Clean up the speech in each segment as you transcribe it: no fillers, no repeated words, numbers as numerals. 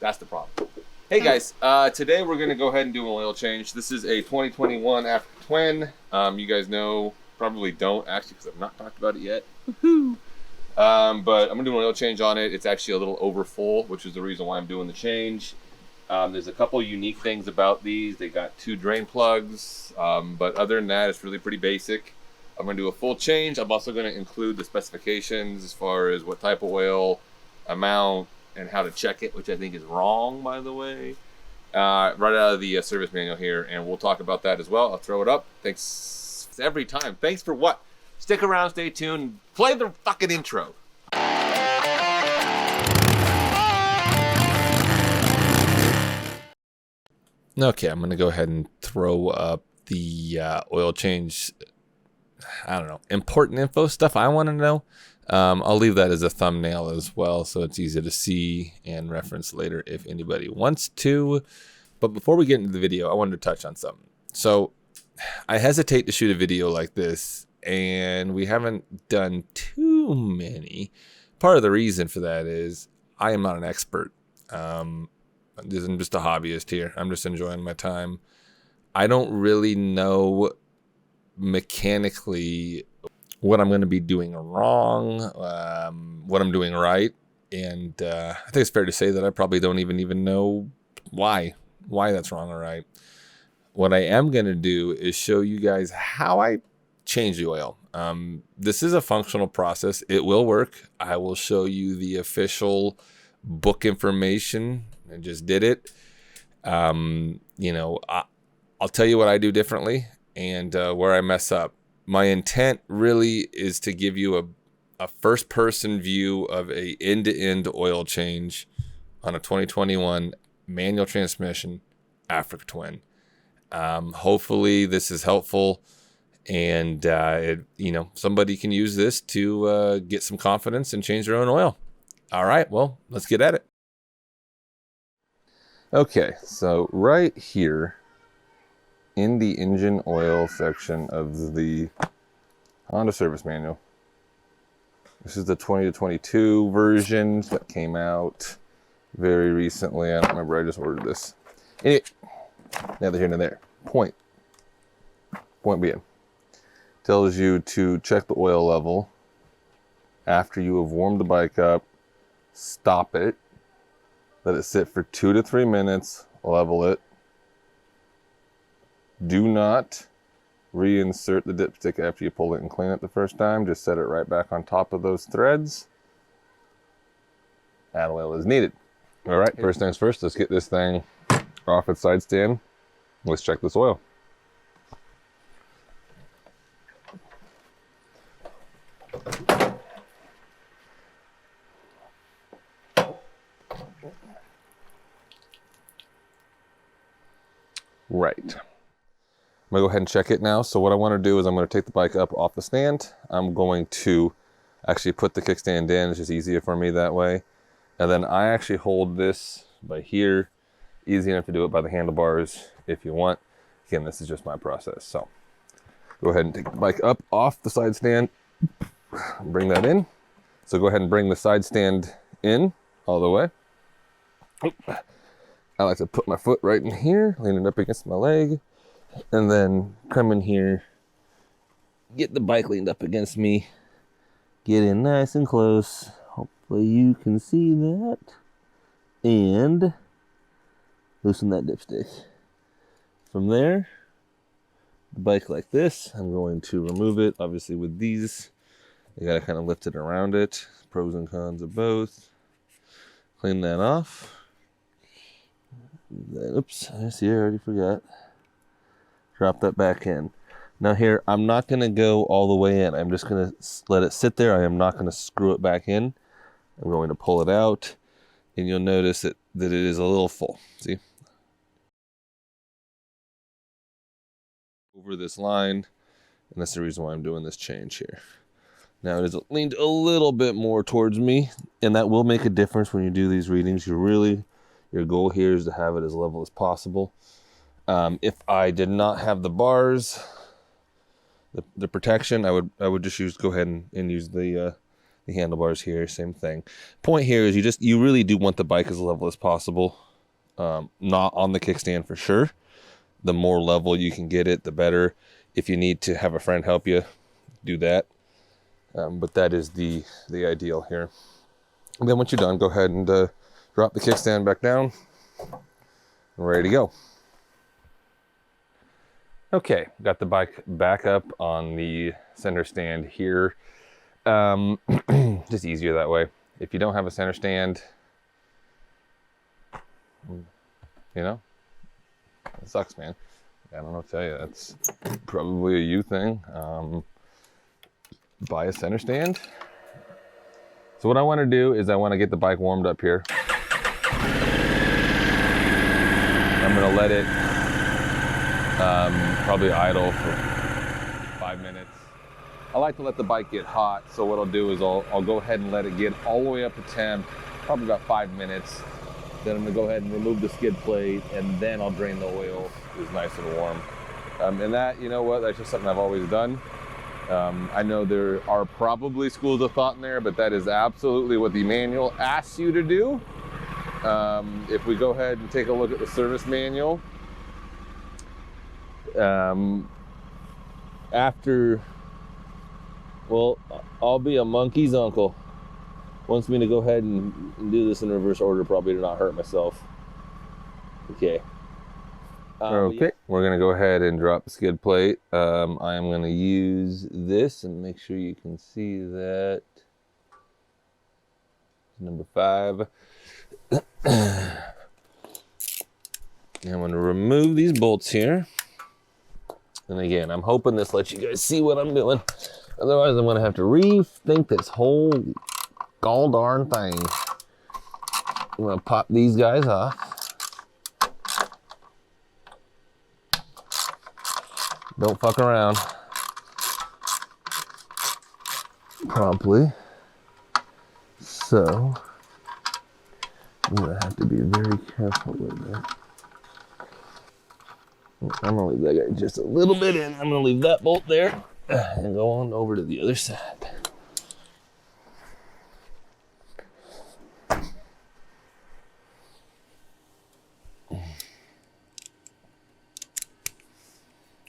That's the problem. Hey guys, today we're gonna go ahead and do an oil change. This is a 2021 Africa Twin. You guys know, probably don't actually, because I've not talked about it yet. Woohoo! But I'm gonna do an oil change on it. It's actually a little over full, which is the reason why I'm doing the change. There's a couple unique things about these. They got 2 drain plugs, but other than that, it's really pretty basic. I'm gonna do a full change. I'm also gonna include the specifications as far as what type of oil, amount, and how to check it, which I think is wrong, by the way, right out of the service manual here, and we'll talk about that as well. I'll throw it up. Thanks every time. Thanks for what? Stick around, stay tuned, play the fucking intro. Okay, I'm gonna go ahead and throw up the oil change, I don't know, important info stuff I want to know. I'll leave that as a thumbnail as well, so it's easy to see and reference later if anybody wants to. But before we get into the video, I wanted to touch on something. So I hesitate to shoot a video like this, and we haven't done too many. Part of the reason for that is I am not an expert. I'm just a hobbyist here. I'm just enjoying my time. I don't really know mechanically what I'm going to be doing wrong, what I'm doing right, and I think it's fair to say that I probably don't even know why that's wrong or right. What I am going to do is show you guys how I change the oil. This is a functional process. It will work. I will show you the official book information. I just did it. You know, I'll tell you what I do differently and where I mess up. My intent really is to give you a first-person view of a end-to-end oil change on a 2021 manual transmission Africa Twin. Hopefully this is helpful, and somebody can use this to get some confidence and change their own oil. All right, well, let's get at it. Okay, so right here in the engine oil section of the Honda service manual. This is the 20 to 22 version that came out very recently. I don't remember, I just ordered this. Anyway, neither here nor there. Point being, tells you to check the oil level after you have warmed the bike up, stop it, let it sit for 2 to 3 minutes, level it. Do not reinsert the dipstick after you pull it and clean it the first time. Just set it right back on top of those threads. Add oil as needed. All right, first things first, let's get this thing off its side stand. Let's check this oil. Right. I'm gonna go ahead and check it now. So what I want to do is I'm going to take the bike up off the stand. I'm going to actually put the kickstand in. It's just easier for me that way. And then I actually hold this by here. Easy enough to do it by the handlebars if you want. Again, this is just my process. So go ahead and take the bike up off the side stand. Bring that in. So go ahead and bring the side stand in all the way. I like to put my foot right in here, lean it up against my leg, and then come in here, get the bike leaned up against me, get in nice and close. Hopefully you can see that. And loosen that dipstick. From there, the bike like this, I'm going to remove it. Obviously with these, you gotta kind of lift it around it. Pros and cons of both. Clean that off. Then, oops, I see, I already forgot. Drop that back in. Now here, I'm not gonna go all the way in. I'm just gonna let it sit there. I am not gonna screw it back in. I'm going to pull it out, and you'll notice that it is a little full. See? Over this line, and that's the reason why I'm doing this change here. Now it is leaned a little bit more towards me, and that will make a difference when you do these readings. Your goal here is to have it as level as possible. If I did not have the bars, the protection, I would just go ahead and use the The handlebars here, same thing. Point here is you really do want the bike as level as possible. Not on the kickstand for sure. The more level you can get it, the better. If you need to have a friend help you, do that. But that is the ideal here. And then once you're done, go ahead and drop the kickstand back down. And ready to go. Okay, got the bike back up on the center stand here. Just easier that way. If you don't have a center stand, you know, it sucks, man. I don't know what to tell you. That's probably a you thing. Buy a center stand. So what I want to do is I want to get the bike warmed up here. I'm going to let it probably idle for 5 minutes. I like to let the bike get hot, so what I'll do is I'll go ahead and let it get all the way up to temp, probably about 5 minutes. Then I'm gonna go ahead and remove the skid plate, and then I'll drain the oil. It's nice and warm. And that, you know what, that's just something I've always done. I know there are probably schools of thought in there, but that is absolutely what the manual asks you to do. If we go ahead and take a look at the service manual, well, I'll be a monkey's uncle. Wants me to go ahead and do this in reverse order, probably to not hurt myself. Okay. Okay, we're gonna go ahead and drop the skid plate. I am gonna use this and make sure you can see that. Number 5. And I'm gonna remove these bolts here. And again, I'm hoping this lets you guys see what I'm doing. Otherwise, I'm gonna have to rethink this whole gall darn thing. I'm gonna pop these guys off. Don't fuck around. Promptly. So, I'm gonna have to be very careful with that. I'm gonna leave that guy just a little bit in. I'm gonna leave that bolt there and go on over to the other side.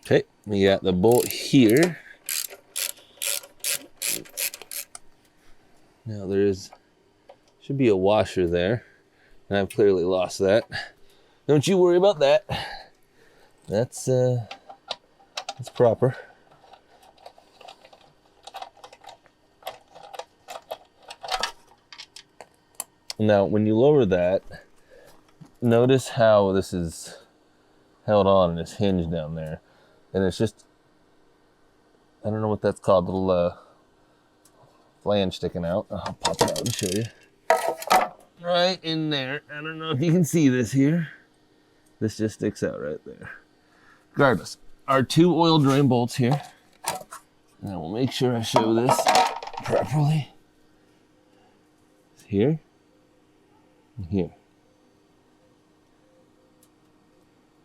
Okay, we got the bolt here. Now should be a washer there, and I've clearly lost that. Don't you worry about that. That's proper. Now, when you lower that, notice how this is held on and it's hinged down there. And it's just, I don't know what that's called, little flange sticking out. I'll pop it out and show you. Right in there. I don't know if you can see this here. This just sticks out right there. Regardless, our 2 oil drain bolts here. And I will make sure I show this properly. It's here and here.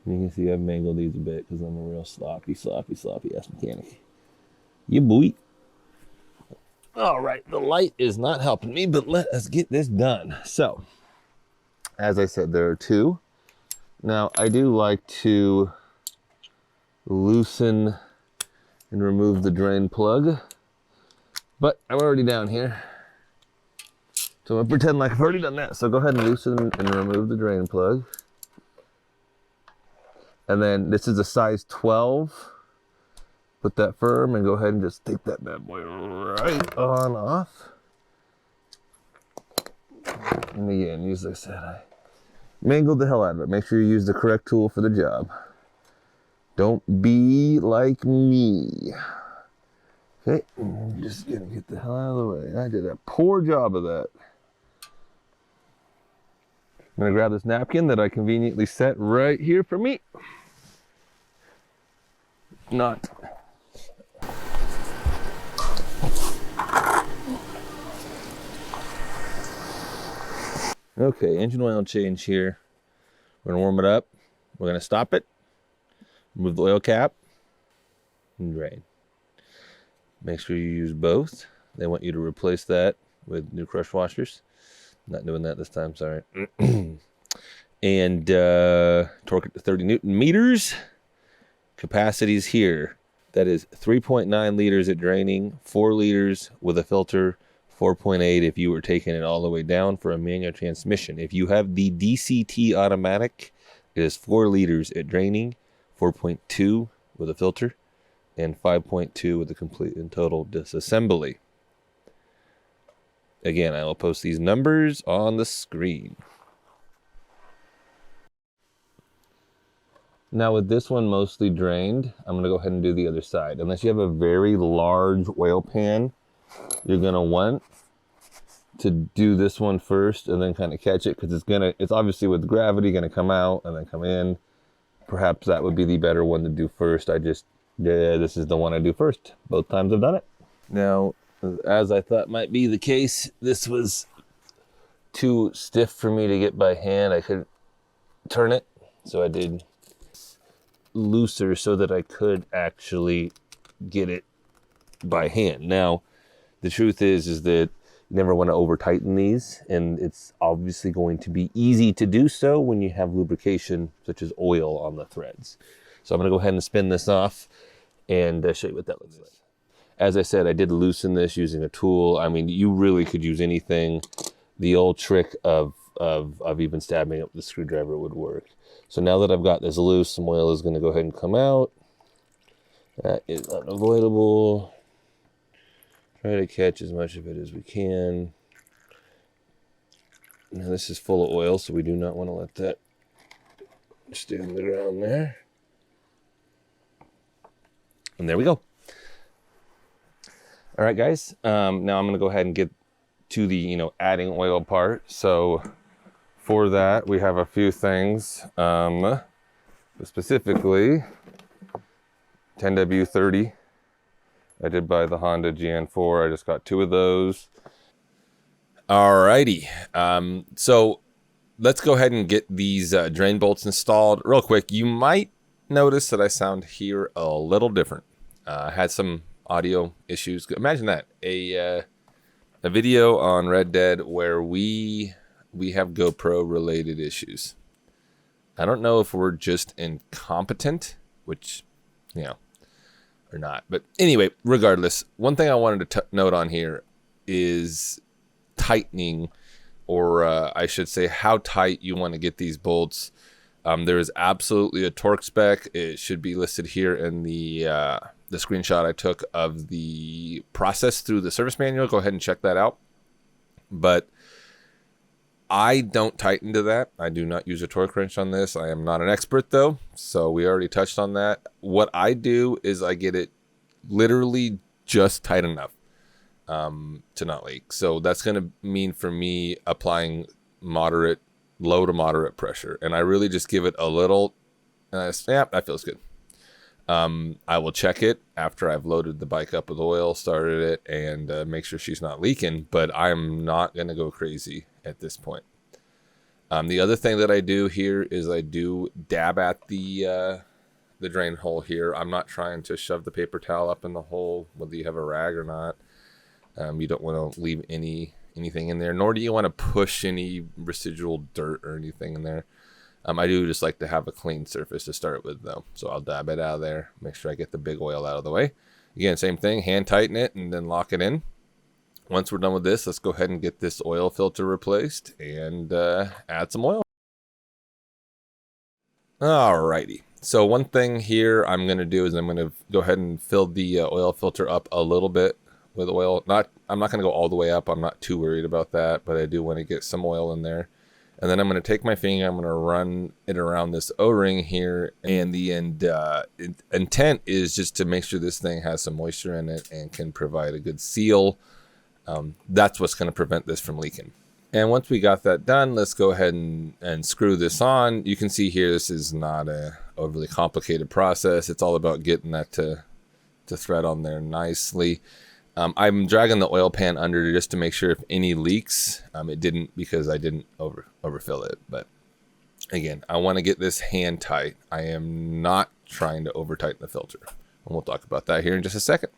And you can see I've mangled these a bit because I'm a real sloppy ass mechanic. Yeah, boy. All right, the light is not helping me, but let us get this done. So, as I said, there are 2. Now, I do like to loosen and remove the drain plug, but I'm already down here. So I'm gonna pretend like I've already done that. So go ahead and loosen and remove the drain plug. And then this is a size 12. Put that firm and go ahead and just take that bad boy right on off. And again, as I said, I mangled the hell out of it. Make sure you use the correct tool for the job. Don't be like me. Okay, I'm just gonna get the hell out of the way. I did a poor job of that. I'm gonna grab this napkin that I conveniently set right here for me. Not. Okay, engine oil change here. We're gonna warm it up. We're gonna stop it. Remove the oil cap and drain. Make sure you use both. They want you to replace that with new crush washers. Not doing that this time, sorry. And torque it to 30 Newton meters. Capacities here. That is 3.9 liters at draining, 4 liters with a filter, 4.8 if you were taking it all the way down for a manual transmission. If you have the DCT automatic, it is 4 liters at draining, 4.2 with a filter, and 5.2 with a complete and total disassembly. Again, I will post these numbers on the screen. Now with this one mostly drained, I'm going to go ahead and do the other side. Unless you have a very large oil pan, you're going to want to do this one first and then kind of catch it, because it's obviously with gravity going to come out and then come in. Perhaps that would be the better one to do first. This is the one I do first. Both times I've done it. Now, as I thought might be the case, this was too stiff for me to get by hand. I couldn't turn it, so I did looser so that I could actually get it by hand. Now, the truth is that you never want to over tighten these, and it's obviously going to be easy to do so when you have lubrication such as oil on the threads. So I'm going to go ahead and spin this off and show you what that looks like. As I said, I did loosen this using a tool. I mean, you really could use anything. The old trick of even stabbing up the screwdriver would work. So now that I've got this loose, some oil is going to go ahead and come out. That is unavoidable. Try to catch as much of it as we can. Now this is full of oil, so we do not want to let that stay on the ground there. And there we go. All right, guys. Now I'm going to go ahead and get to the, adding oil part. So for that, we have a few things. Specifically, 10W30. I did buy the Honda GN4. I just got 2 of those. Alrighty. So let's go ahead and get these drain bolts installed real quick. You might notice that I sound here a little different. I had some audio issues. Imagine that, a video on Red Dead where we have GoPro related issues. I don't know if we're just incompetent, which, or not. But anyway, regardless, one thing I wanted to note on here is tightening, or I should say how tight you want to get these bolts. There is absolutely a torque spec. It should be listed here in the screenshot I took of the process through the service manual. Go ahead and check that out. But I don't tighten to that. I do not use a torque wrench on this. I am not an expert though, so we already touched on that. What I do is I get it literally just tight enough to not leak. So that's going to mean for me applying low to moderate pressure, and I really just give it a little. Yeah, that feels good. I will check it after I've loaded the bike up with oil, started it, and make sure she's not leaking, but I'm not going to go crazy at this point. The other thing that I do here is I do dab at the drain hole here. I'm not trying to shove the paper towel up in the hole, whether you have a rag or not. You don't want to leave anything in there, nor do you want to push any residual dirt or anything in there. I do just like to have a clean surface to start with though. So I'll dab it out of there, make sure I get the big oil out of the way. Again, same thing, hand tighten it and then lock it in. Once we're done with this, let's go ahead and get this oil filter replaced and add some oil. Alrighty. So one thing here I'm going to do is I'm going to go ahead and fill the oil filter up a little bit with oil. I'm not going to go all the way up. I'm not too worried about that, but I do want to get some oil in there. And then I'm going to take my finger, I'm going to run it around this O-ring here, and the intent is just to make sure this thing has some moisture in it and can provide a good seal. That's what's going to prevent this from leaking. And once we got that done, let's go ahead and screw this on. You can see here, this is not a overly complicated process. It's all about getting that to thread on there nicely. I'm dragging the oil pan under just to make sure if any leaks, it didn't, because I didn't overfill it. But again, I want to get this hand tight. I am not trying to over tighten the filter. And we'll talk about that here in just a second.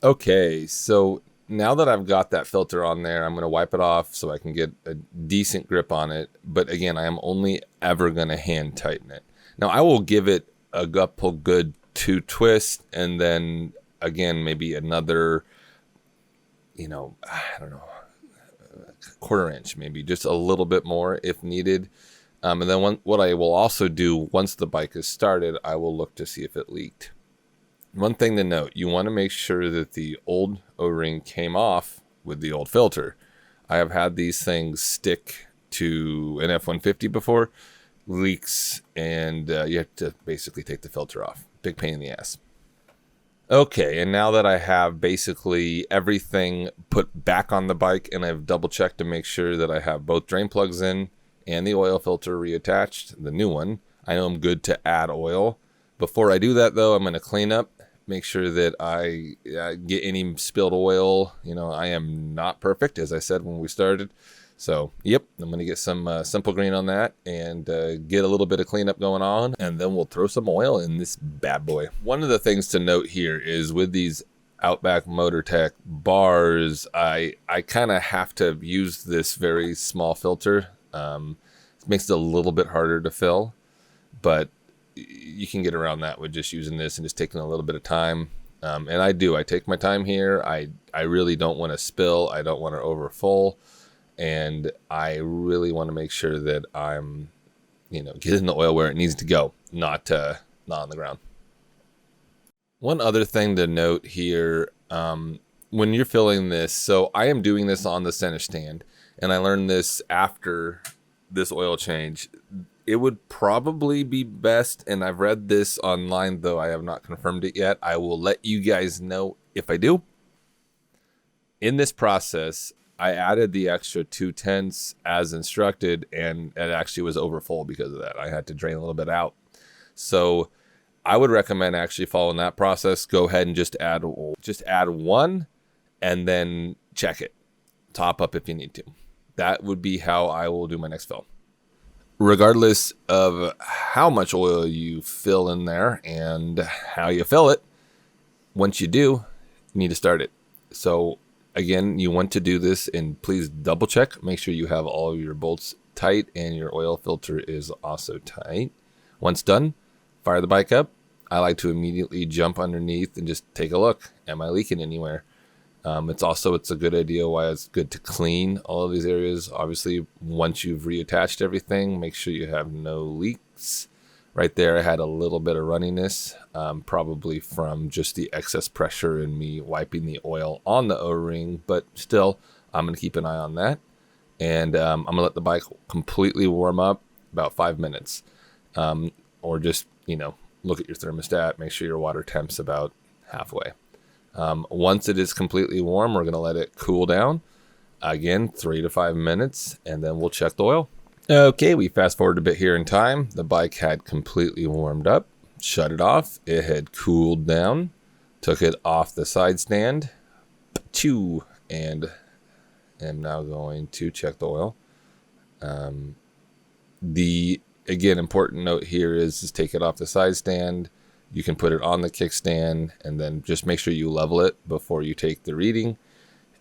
Okay, so now that I've got that filter on there, I'm going to wipe it off so I can get a decent grip on it. But again, I am only ever going to hand tighten it. Now I will give it a couple good 2 twists, and then again, maybe another, I don't know, quarter inch, maybe just a little bit more if needed. And then what I will also do once the bike is started, I will look to see if it leaked. One thing to note, you want to make sure that the old O-ring came off with the old filter. I have had these things stick to an F-150 before, leaks, and you have to basically take the filter off. Big pain in the ass. Okay, and now that I have basically everything put back on the bike, and I've double checked to make sure that I have both drain plugs in and the oil filter reattached, the new one, I know I'm good to add oil. Before I do that though, I'm going to clean up, make sure that I get any spilled oil. I am not perfect, as I said when we started. So, yep, I'm going to get some Simple Green on that and get a little bit of cleanup going on, and then we'll throw some oil in this bad boy. One of the things to note here is with these Outback MotorTech bars, I kind of have to use this very small filter. It makes it a little bit harder to fill, but you can get around that with just using this and just taking a little bit of time. And I take my time here. I really don't want to spill. I don't want to overfull. And I really want to make sure that I'm, getting the oil where it needs to go, not on the ground. One other thing to note here, when you're filling this, so I am doing this on the center stand, and I learned this after this oil change. It would probably be best, and I've read this online, though I have not confirmed it yet. I will let you guys know if I do. In this process, I added the extra 2/10 as instructed, and it actually was overfull because of that. I had to drain a little bit out. So I would recommend actually following that process. Go ahead and just add one, and then check it. Top up if you need to. That would be how I will do my next fill. Regardless of how much oil you fill in there and how you fill it, once you do, you need to start it. So again, you want to do this, and please double check. Make sure you have all of your bolts tight and your oil filter is also tight. Once done, fire the bike up. I like to immediately jump underneath and just take a look. Am I leaking anywhere? It's a good idea why it's good to clean all of these areas. Obviously, once you've reattached everything, make sure you have no leaks. Right there, I had a little bit of runniness, probably from just the excess pressure and me wiping the oil on the O-ring, but still, I'm going to keep an eye on that. And I'm going to let the bike completely warm up about 5 minutes. Or just, look at your thermostat, make sure your water temp's about halfway. Once it is completely warm, we're going to let it cool down. Again, 3 to 5 minutes, and then we'll check the oil. Okay, we fast forward a bit here in time. The bike had completely warmed up, shut it off. It had cooled down, took it off the side stand, and am now going to check the oil. The important note here is take it off the side stand. You can put it on the kickstand, and then just make sure you level it before you take the reading.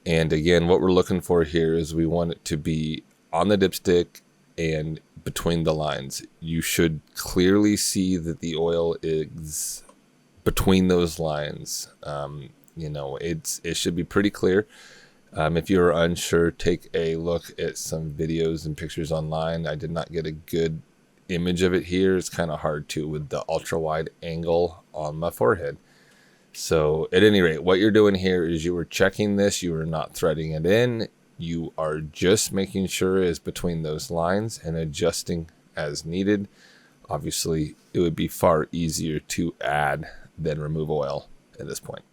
And again, what we're looking for here is we want it to be on the dipstick and between the lines. You should clearly see that the oil is between those lines. It should be pretty clear. If you're unsure, take a look at some videos and pictures online. I did not get a good image of it here. It's kind of hard to with the ultra wide angle on my forehead. So at any rate, what you're doing here is you are checking this. You are not threading it in. You are just making sure it's between those lines and adjusting as needed. Obviously, it would be far easier to add than remove oil at this point.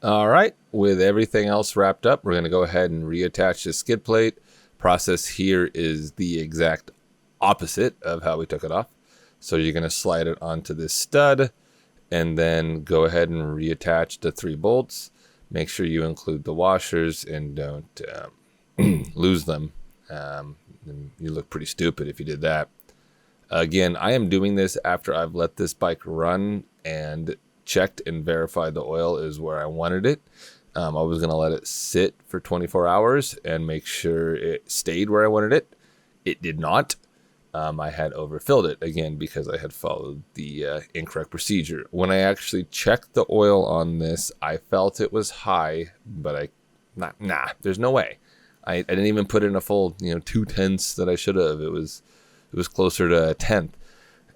All right, with everything else wrapped up, we're going to go ahead and reattach the skid plate. Process here is the exact opposite of how we took it off. So you're going to slide it onto this stud and then go ahead and reattach the 3 bolts. Make sure you include the washers and don't lose them. You look pretty stupid if you did that. Again, I am doing this after I've let this bike run and checked and verified the oil is where I wanted it. I was going to let it sit for 24 hours and make sure it stayed where I wanted it. It did not. I had overfilled it again because I had followed the incorrect procedure. When I actually checked the oil on this, I felt it was high, but there's no way. I didn't even put in a full 2/10 that I should have. It was closer to a tenth.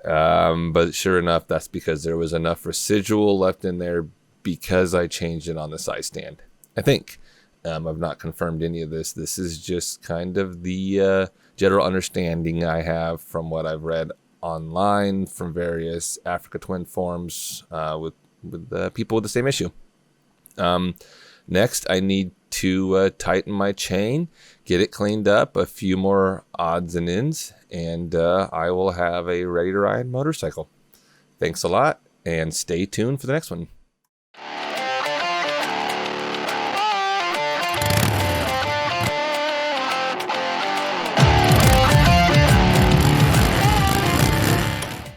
But sure enough, that's because there was enough residual left in there because I changed it on the side stand. I think. I've not confirmed any of this. This is just kind of the general understanding I have from what I've read online from various Africa Twin forums with people with the same issue. Next, I need to tighten my chain, get it cleaned up, a few more odds and ends, and I will have a ready to ride motorcycle. Thanks a lot, and stay tuned for the next one.